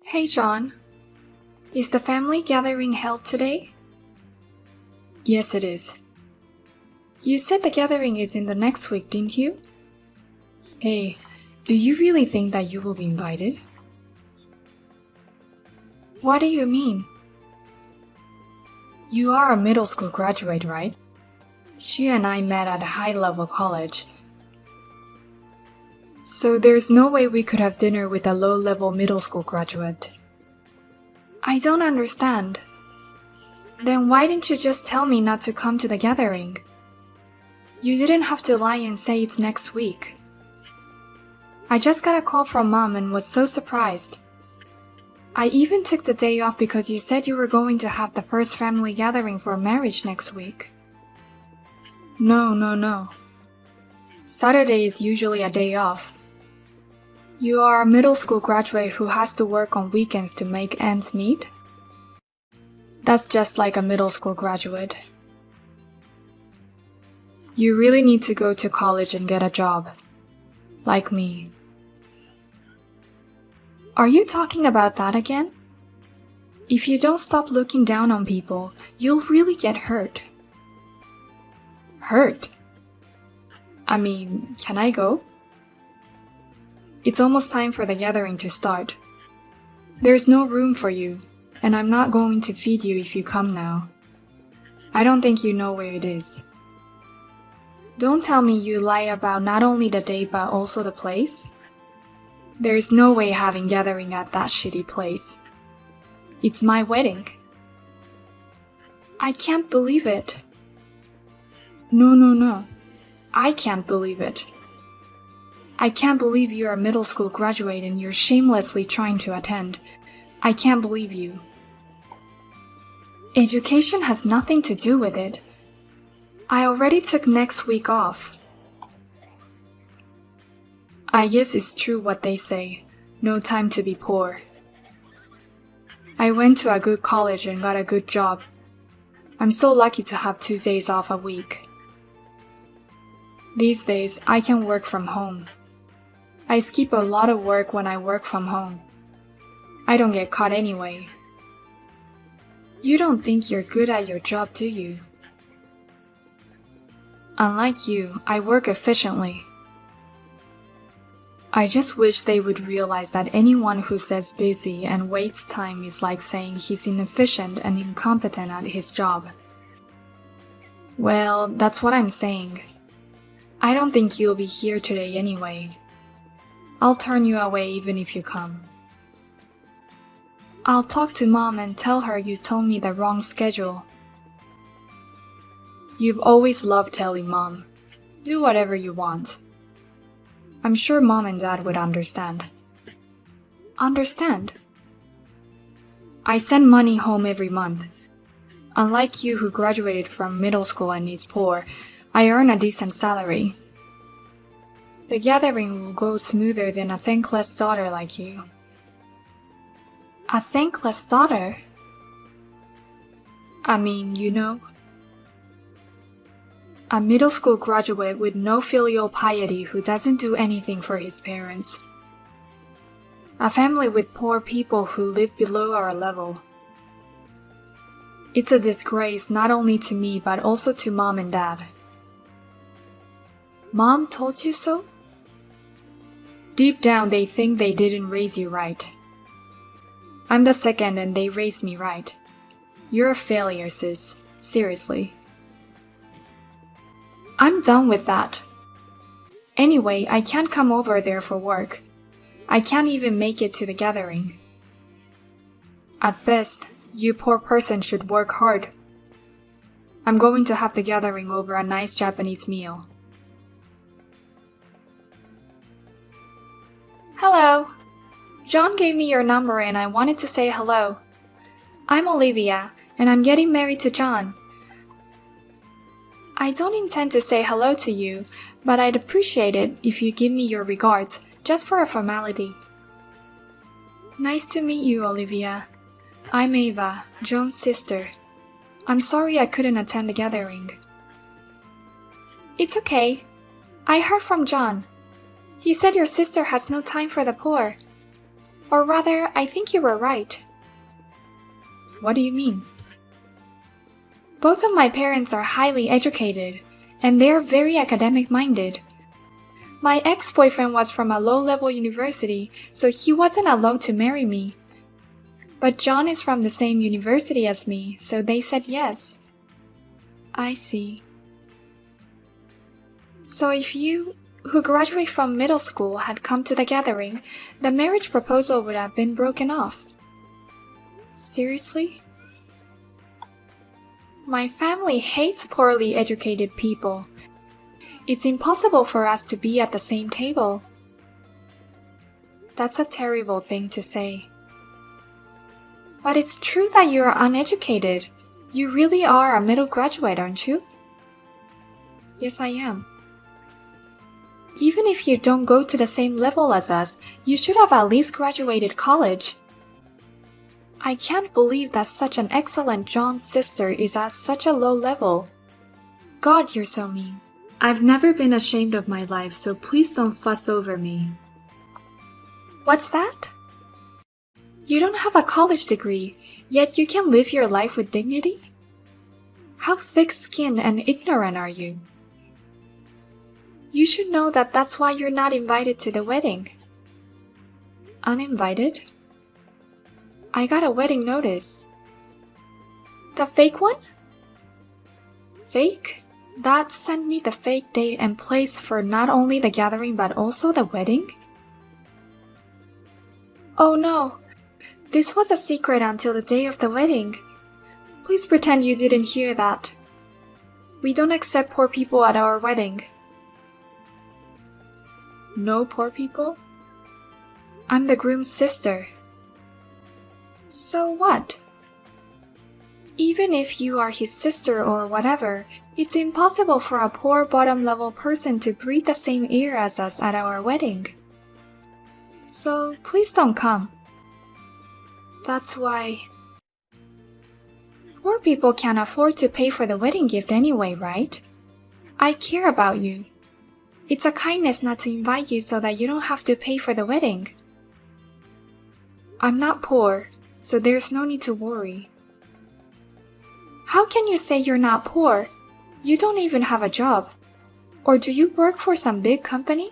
Hey John, is the family gathering held today? Yes, it is. You said the gathering is in the next week, didn't you? Hey, do you really think that you will be invited? What do you mean? You are a middle school graduate, right? She and I met at a high-level college. So there's no way we could have dinner with a low-level middle school graduate. I don't understand. Then why didn't you just tell me not to come to the gathering? You didn't have to lie and say it's next week. I just got a call from Mom and was so surprised. I even took the day off because you said you were going to have the first family gathering for marriage next week. No. Saturday is usually a day off. You are a middle school graduate who has to work on weekends to make ends meet? That's just like a middle school graduate. You really need to go to college and get a job. Like me. Are you talking about that again? If you don't stop looking down on people, you'll really get hurt. Hurt? I mean, can I go? It's almost time for the gathering to start. There's no room for you, and I'm not going to feed you if you come now. I don't think you know where it is. Don't tell me you lied about not only the date but also the place. There is no way having gathering at that shitty place. It's my wedding. I can't believe it. No. I can't believe it. I can't believe you're a middle school graduate and you're shamelessly trying to attend. I can't believe you. Education has nothing to do with it. I already took next week off. I guess it's true what they say. No time to be poor. I went to a good college and got a good job. I'm so lucky to have 2 days off a week. These days, I can work from home. I skip a lot of work when I work from home. I don't get caught anyway. You don't think you're good at your job, do you? Unlike you, I work efficiently. I just wish they would realize that anyone who says busy and wastes time is like saying he's inefficient and incompetent at his job. Well, that's what I'm saying. I don't think you'll be here today anyway. I'll turn you away even if you come. I'll talk to Mom and tell her you told me the wrong schedule. You've always loved telling Mom. Do whatever you want. I'm sure Mom and Dad would understand. Understand? I send money home every month. Unlike you who graduated from middle school and is poor, I earn a decent salary. The gathering will go smoother than a thankless daughter like you. A thankless daughter? I mean, you know. A middle school graduate with no filial piety who doesn't do anything for his parents. A family with poor people who live below our level. It's a disgrace not only to me but also to Mom and Dad. Mom told you so? Deep down they think they didn't raise you right. I'm the second and they raised me right. You're a failure, sis. Seriously. I'm done with that. Anyway, I can't come over there for work. I can't even make it to the gathering. At best, you poor person should work hard. I'm going to have the gathering over a nice Japanese meal. Hello. John gave me your number and I wanted to say hello. I'm Olivia, and I'm getting married to John. I don't intend to say hello to you, but I'd appreciate it if you give me your regards, just for a formality. Nice to meet you, Olivia. I'm Ava, John's sister. I'm sorry I couldn't attend the gathering. It's okay. I heard from John. He said your sister has no time for the poor. Or rather, I think you were right. What do you mean? Both of my parents are highly educated, and they're very academic-minded. My ex-boyfriend was from a low-level university, so he wasn't allowed to marry me. But John is from the same university as me, so they said yes. I see. So if you, who graduated from middle school, had come to the gathering, the marriage proposal would have been broken off. Seriously? My family hates poorly educated people. It's impossible for us to be at the same table. That's a terrible thing to say. But it's true that you are uneducated. You really are a middle graduate, aren't you? Yes, I am. Even if you don't go to the same level as us, you should have at least graduated college. I can't believe that such an excellent John's sister is at such a low level. God, you're so mean. I've never been ashamed of my life, so please don't fuss over me. What's that? You don't have a college degree, yet you can live your life with dignity? How thick-skinned and ignorant are you? You should know that that's why you're not invited to the wedding. Uninvited? I got a wedding notice. The fake one? Fake? Dad sent me the fake date and place for not only the gathering but also the wedding? Oh no, this was a secret until the day of the wedding. Please pretend you didn't hear that. We don't accept poor people at our wedding. No poor people? I'm the groom's sister. So what? Even if you are his sister or whatever, it's impossible for a poor bottom-level person to breathe the same air as us at our wedding. So please don't come. That's why... Poor people can't afford to pay for the wedding gift anyway, right? I care about you. It's a kindness not to invite you so that you don't have to pay for the wedding. I'm not poor, so there's no need to worry. How can you say you're not poor? You don't even have a job. Or do you work for some big company?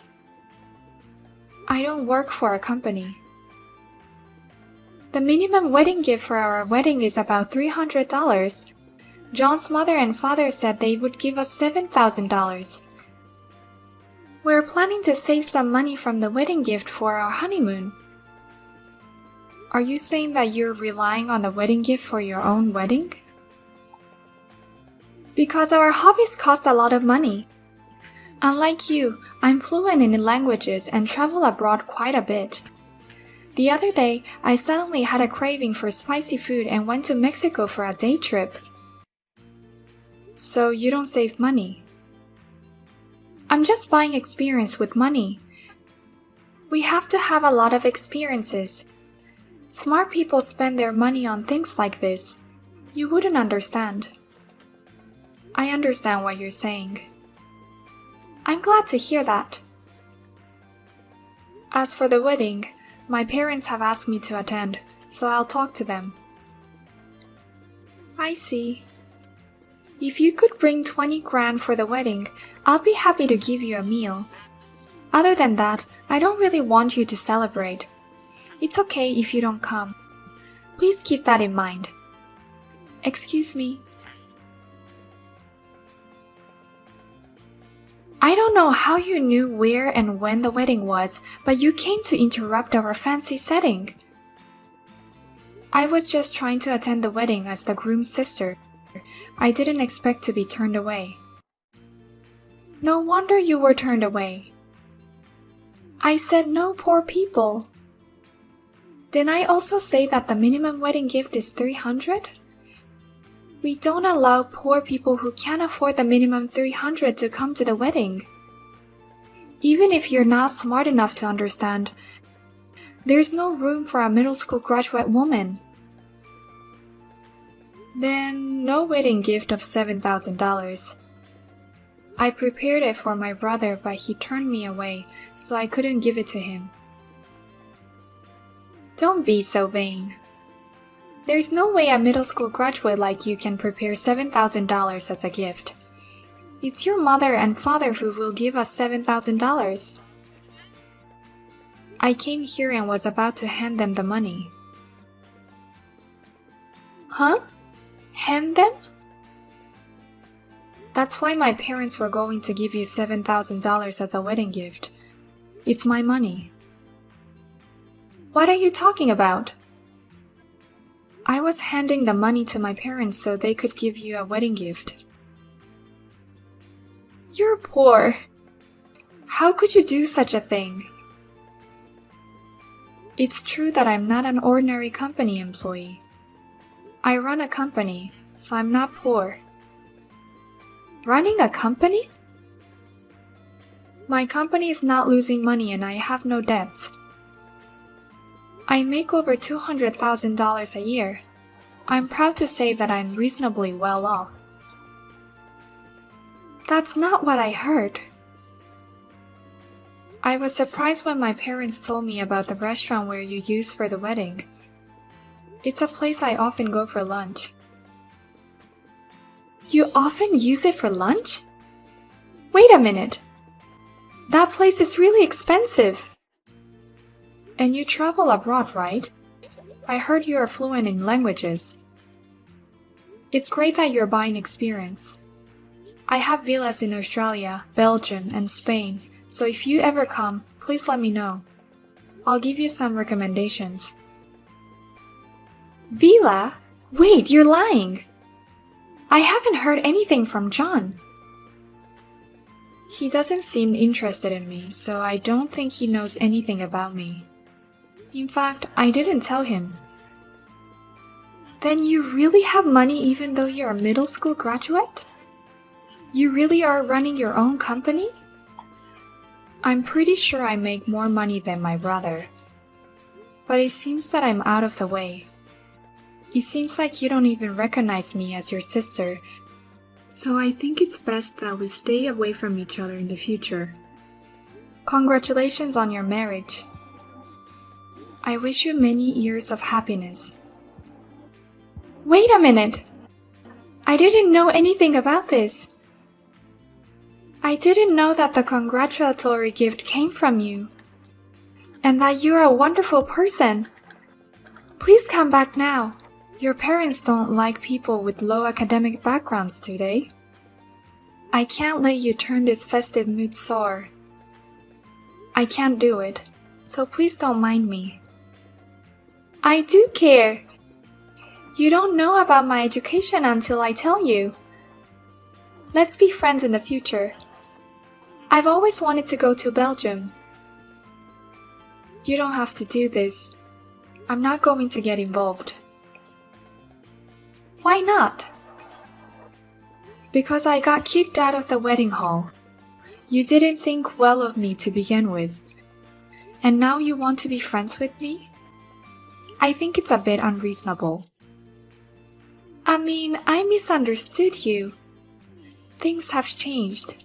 I don't work for a company. The minimum wedding gift for our wedding is about $300. John's mother and father said they would give us $7,000. We're planning to save some money from the wedding gift for our honeymoon. Are you saying that you're relying on the wedding gift for your own wedding? Because our hobbies cost a lot of money. Unlike you, I'm fluent in languages and travel abroad quite a bit. The other day, I suddenly had a craving for spicy food and went to Mexico for a day trip. So you don't save money. I'm just buying experience with money. We have to have a lot of experiences. Smart people spend their money on things like this. You wouldn't understand. I understand what you're saying. I'm glad to hear that. As for the wedding, my parents have asked me to attend, so I'll talk to them. I see. If you could bring 20 grand for the wedding, I'll be happy to give you a meal. Other than that, I don't really want you to celebrate. It's okay if you don't come. Please keep that in mind. Excuse me. I don't know how you knew where and when the wedding was, but you came to interrupt our fancy setting. I was just trying to attend the wedding as the groom's sister. I didn't expect to be turned away. No wonder you were turned away. I said no poor people. Didn't I also say that the minimum wedding gift is $300? We don't allow poor people who can't afford the minimum $300 to come to the wedding. Even if you're not smart enough to understand, there's no room for a middle school graduate woman. Then, no wedding gift of $7,000. I prepared it for my brother, but he turned me away, so I couldn't give it to him. Don't be so vain. There's no way a middle school graduate like you can prepare $7,000 as a gift. It's your mother and father who will give us $7,000. I came here and was about to hand them the money. Huh? Hand them? That's why my parents were going to give you $7,000 as a wedding gift. It's my money. What are you talking about? I was handing the money to my parents so they could give you a wedding gift. You're poor. How could you do such a thing? It's true that I'm not an ordinary company employee. I run a company, so I'm not poor. Running a company? My company is not losing money and I have no debts. I make over $200,000 a year. I'm proud to say that I'm reasonably well off. That's not what I heard. I was surprised when my parents told me about the restaurant where you used for the wedding. It's a place I often go for lunch. You often use it for lunch? Wait a minute. That place is really expensive. And you travel abroad, right? I heard you are fluent in languages. It's great that you're buying experience. I have villas in Australia, Belgium, and Spain, so if you ever come, please let me know. I'll give you some recommendations. Villa? Wait, you're lying. I haven't heard anything from John. He doesn't seem interested in me, so I don't think he knows anything about me. In fact, I didn't tell him. Then you really have money even though you're a middle school graduate? You really are running your own company? I'm pretty sure I make more money than my brother. But it seems that I'm out of the way. It seems like you don't even recognize me as your sister, so I think it's best that we stay away from each other in the future. Congratulations on your marriage. I wish you many years of happiness. Wait a minute! I didn't know anything about this. I didn't know that the congratulatory gift came from you, and that you're a wonderful person. Please come back now. Your parents don't like people with low academic backgrounds, do they? I can't let you turn this festive mood sour. I can't do it, so please don't mind me. I do care. You don't know about my education until I tell you. Let's be friends in the future. I've always wanted to go to Belgium. You don't have to do this. I'm not going to get involved. Why not? Because I got kicked out of the wedding hall. You didn't think well of me to begin with. And now you want to be friends with me? I think it's a bit unreasonable. I mean, I misunderstood you. Things have changed.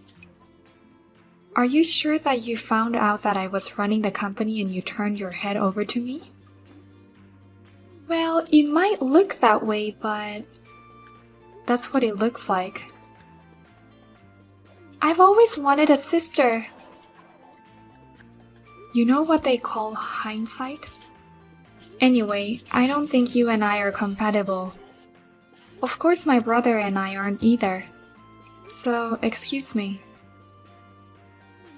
Are you sure that you found out that I was running the company and you turned your head over to me? Well, it might look that way, but that's what it looks like. I've always wanted a sister. You know what they call hindsight? Anyway, I don't think you and I are compatible. Of course, my brother and I aren't either. So, excuse me.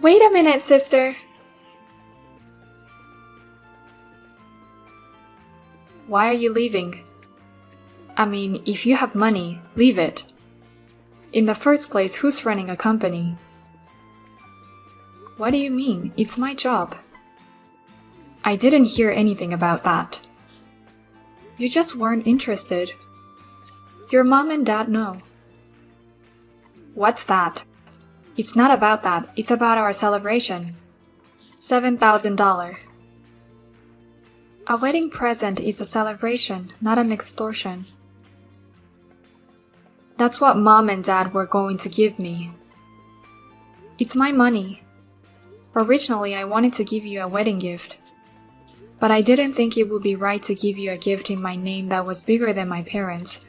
Wait a minute, sister. Why are you leaving? I mean, if you have money, leave it. In the first place, who's running a company? What do you mean? It's my job. I didn't hear anything about that. You just weren't interested. Your mom and dad know. What's that? It's not about that. It's about our celebration. $7,000. A wedding present is a celebration, not an extortion. That's what mom and dad were going to give me. It's my money. Originally, I wanted to give you a wedding gift. but I didn't think it would be right to give you a gift in my name that was bigger than my parents.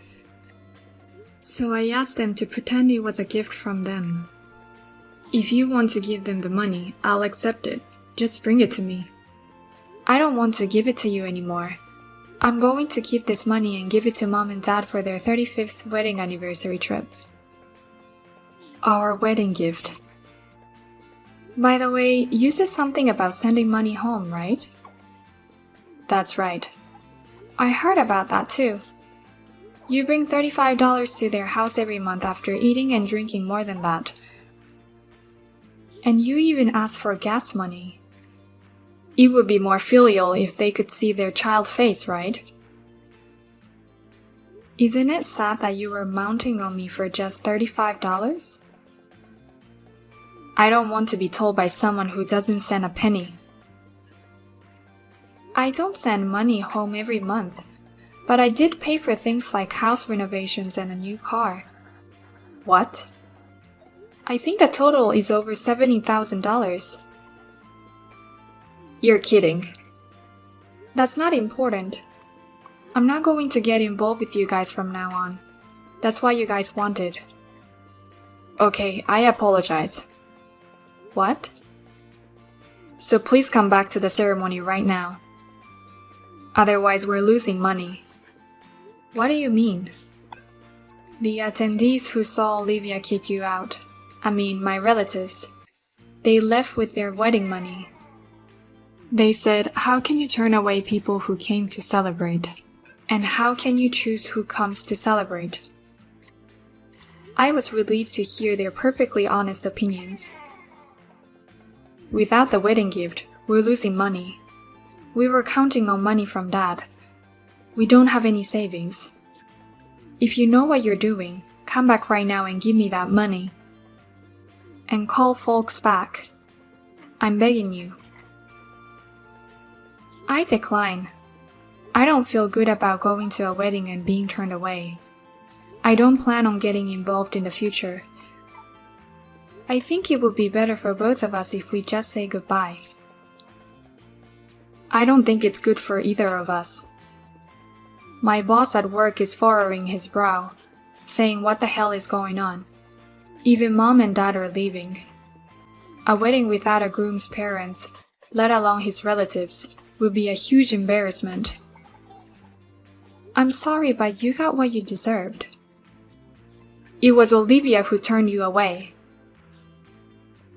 So I asked them to pretend it was a gift from them. If you want to give them the money, I'll accept it. Just bring it to me. I don't want to give it to you anymore. I'm going to keep this money and give it to Mom and Dad for their 35th wedding anniversary trip. Our wedding gift. By the way, you said something about sending money home, right? That's right. I heard about that too. You bring $35 to their house every month after eating and drinking more than that. And you even ask for gas money. It would be more filial if they could see their child face, right? Isn't it sad that you were mounting on me for just $35? I don't want to be told by someone who doesn't send a penny. I don't send money home every month, but I did pay for things like house renovations and a new car. What? I think the total is over $70,000. You're kidding. That's not important. I'm not going to get involved with you guys from now on. That's what you guys wanted. Okay, I apologize. What? So please come back to the ceremony right now. Otherwise, we're losing money. What do you mean? The attendees who saw Olivia kick you out, my relatives, they left with their wedding money. They said, how can you turn away people who came to celebrate? And how can you choose who comes to celebrate? I was relieved to hear their perfectly honest opinions. Without the wedding gift, we're losing money. We were counting on money from Dad. We don't have any savings. If you know what you're doing, come back right now and give me that money. And call folks back. I'm begging you. I decline. I don't feel good about going to a wedding and being turned away. I don't plan on getting involved in the future. I think it would be better for both of us if we just say goodbye. I don't think it's good for either of us. My boss at work is furrowing his brow, saying what the hell is going on. Even Mom and Dad are leaving. A wedding without a groom's parents, let alone his relatives, would be a huge embarrassment. I'm sorry, but you got what you deserved. It was Olivia who turned you away.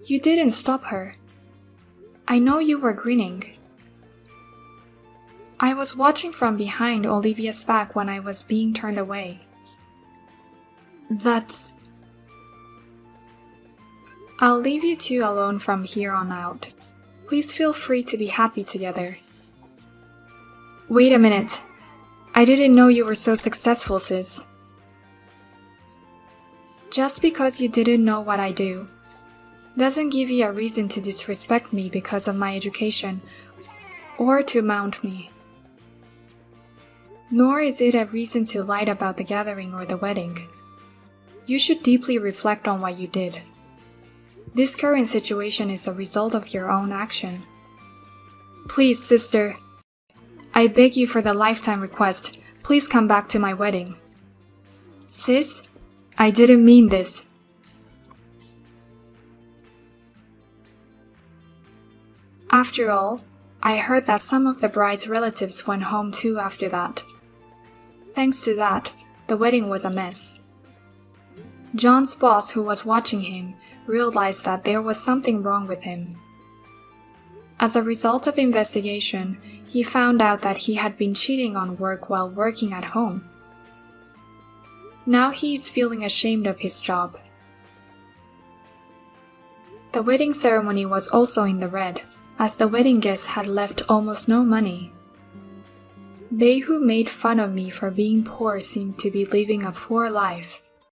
You didn't stop her. I know you were grinning. I was watching from behind Olivia's back when I was being turned away. I'll leave you two alone from here on out. Please feel free to be happy together. Wait a minute. I didn't know you were so successful, sis. Just because you didn't know what I do doesn't give you a reason to disrespect me because of my education or to mount me. Nor is it a reason to lie about the gathering or the wedding. You should deeply reflect on what you did. This current situation is the result of your own action. Please, sister, I beg you for the lifetime request, please come back to my wedding. Sis, I didn't mean this. After all, I heard that some of the bride's relatives went home too after that. Thanks to that, the wedding was a mess. John's boss, who was watching him, realized that there was something wrong with him. As a result of investigation, he found out that he had been cheating on work while working at home. Now he is feeling ashamed of his job. The wedding ceremony was also in the red, as the wedding guests had left almost no money. They who made fun of me for being poor seemed to be living a poor life.